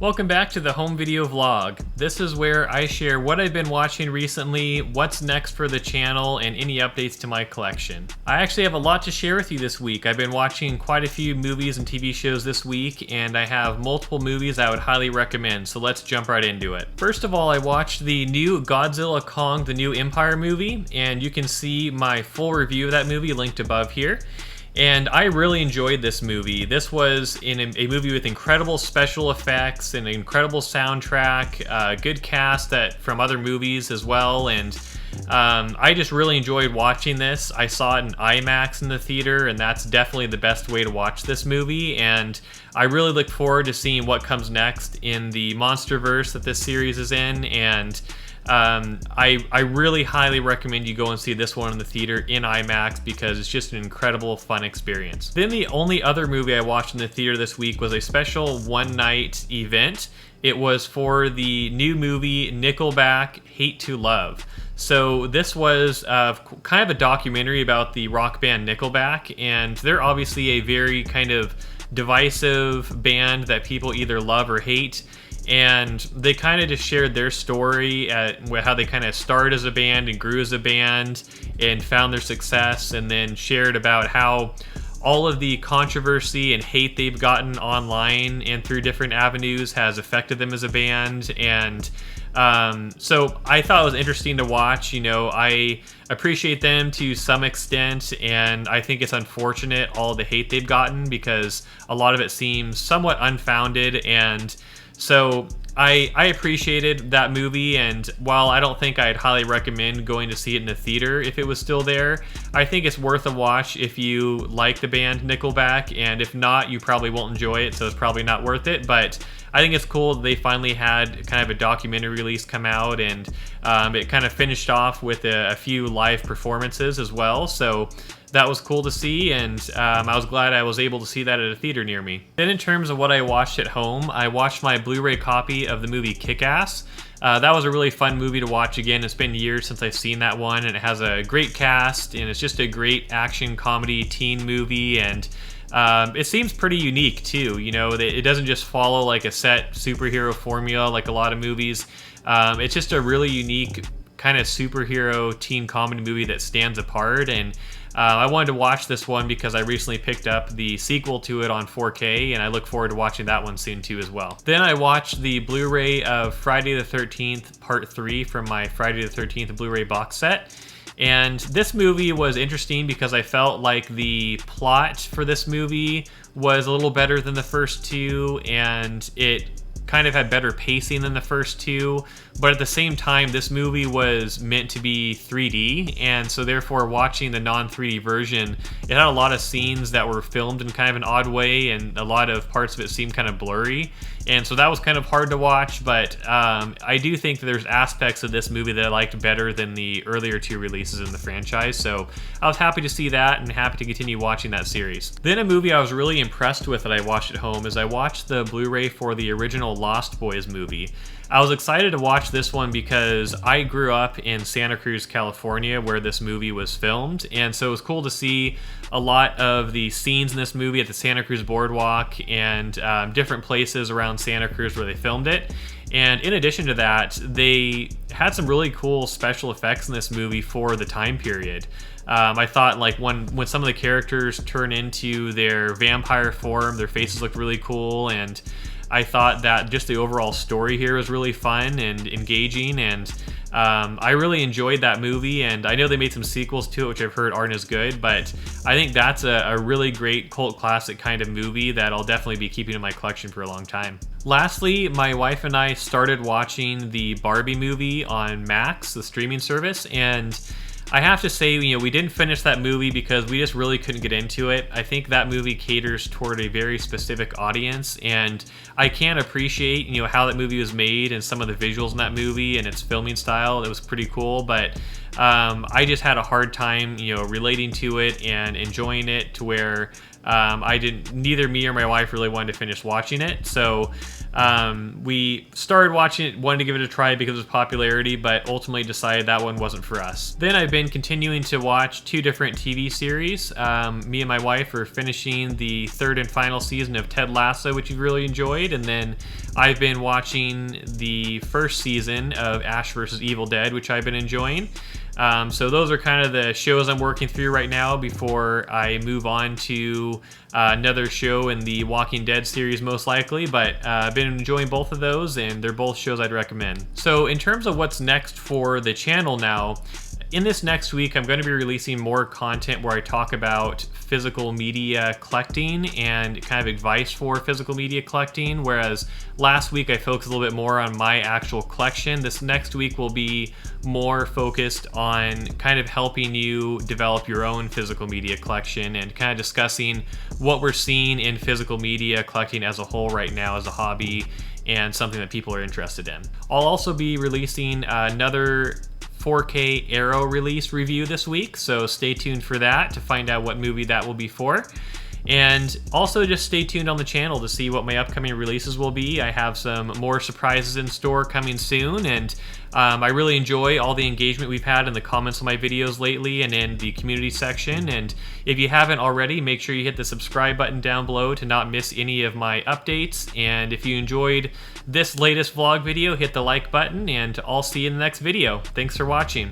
Welcome back to the home video vlog. This is where I share what I've been watching recently, what's next for the channel, and any updates to my collection. I actually have a lot to share with you this week. I've been watching quite a few movies and TV shows this week, and I have multiple movies I would highly recommend, so let's jump right into it. First of all, I watched the new Godzilla Kong, the new Empire movie, and you can see my full review of that movie linked above here. And I really enjoyed this movie. This was in a movie with incredible special effects, an incredible soundtrack, good cast from other movies as well, and I just really enjoyed watching this. I saw it in IMAX in the theater, and that's definitely the best way to watch this movie, and I really look forward to seeing what comes next in the Monsterverse that this series is in, and I really highly recommend you go and see this one in the theater in IMAX because it's just an incredible fun experience. Then the only other movie I watched in the theater this week was a special one-night event. It was for the new movie Nickelback, Hate to Love. So this was kind of a documentary about the rock band Nickelback, and they're obviously a very kind of divisive band that people either love or hate. And they kind of just shared their story, how they kind of started as a band and grew as a band and found their success, and then shared about how all of the controversy and hate they've gotten online and through different avenues has affected them as a band. And so I thought it was interesting to watch. You know, I appreciate them to some extent, and I think it's unfortunate all the hate they've gotten because a lot of it seems somewhat unfounded. And so I appreciated that movie, and while I don't think I'd highly recommend going to see it in the theater if it was still there, I think it's worth a watch if you like the band Nickelback, and if not, you probably won't enjoy it, so it's probably not worth it. But I think it's cool that they finally had kind of a documentary release come out, and it kind of finished off with a few live performances as well, so that was cool to see, and I was glad I was able to see that at a theater near me. Then in terms of what I watched at home, I watched my Blu-ray copy of the movie Kick-Ass. That was a really fun movie to watch again. It's been years since I've seen that one, and it has a great cast, and it's just a great action comedy teen movie, and it seems pretty unique too. You know, it doesn't just follow like a set superhero formula like a lot of movies. It's just a really unique kind of superhero teen comedy movie that stands apart, and I wanted to watch this one because I recently picked up the sequel to it on 4K, and I look forward to watching that one soon too as well. Then I watched the Blu-ray of Friday the 13th Part 3 from my Friday the 13th Blu-ray box set. And this movie was interesting because I felt like the plot for this movie was a little better than the first two, and it kind of had better pacing than the first two, but at the same time this movie was meant to be 3D, and so therefore watching the non-3D version, it had a lot of scenes that were filmed in kind of an odd way, and a lot of parts of it seemed kind of blurry, and so that was kind of hard to watch. But I do think that there's aspects of this movie that I liked better than the earlier two releases in the franchise, so I was happy to see that and happy to continue watching that series. Then a movie I was really impressed with that I watched at home is I watched the Blu-ray for the original Lost Boys movie. I was excited to watch this one because I grew up in Santa Cruz, California, where this movie was filmed, and so it was cool to see a lot of the scenes in this movie at the Santa Cruz Boardwalk and different places around Santa Cruz where they filmed it. And in addition to that, they had some really cool special effects in this movie for the time period. I thought like when some of the characters turn into their vampire form, their faces looked really cool, and I thought that just the overall story here was really fun and engaging, and I really enjoyed that movie. And I know they made some sequels to it, which I've heard aren't as good, but I think that's a really great cult classic kind of movie that I'll definitely be keeping in my collection for a long time. Lastly, my wife and I started watching the Barbie movie on Max, the streaming service, and I have to say, you know, we didn't finish that movie because we just really couldn't get into it. I think that movie caters toward a very specific audience, and I can appreciate, you know, how that movie was made and some of the visuals in that movie and its filming style. It was pretty cool, but I just had a hard time, you know, relating to it and enjoying it to where neither me or my wife really wanted to finish watching it. So we started watching it, wanted to give it a try because of its popularity, but ultimately decided that one wasn't for us. Then I've been continuing to watch 2 different TV series. Me and my wife are finishing the 3rd and final season of Ted Lasso, which we've really enjoyed, and then I've been watching the 1st season of Ash vs. Evil Dead, which I've been enjoying. So those are kind of the shows I'm working through right now before I move on to another show in the Walking Dead series, most likely, but I've been enjoying both of those, and they're both shows I'd recommend. So in terms of what's next for the channel now, in this next week, I'm going to be releasing more content where I talk about physical media collecting and kind of advice for physical media collecting, whereas last week I focused a little bit more on my actual collection. This next week will be more focused on kind of helping you develop your own physical media collection and kind of discussing what we're seeing in physical media collecting as a whole right now as a hobby and something that people are interested in. I'll also be releasing another 4K Arrow release review this week, so stay tuned for that to find out what movie that will be for. And also just stay tuned on the channel to see what my upcoming releases will be. I have some more surprises in store coming soon, and I really enjoy all the engagement we've had in the comments on my videos lately and in the community section. And if you haven't already, make sure you hit the subscribe button down below to not miss any of my updates. And if you enjoyed this latest vlog video, hit the like button, and I'll see you in the next video. Thanks for watching.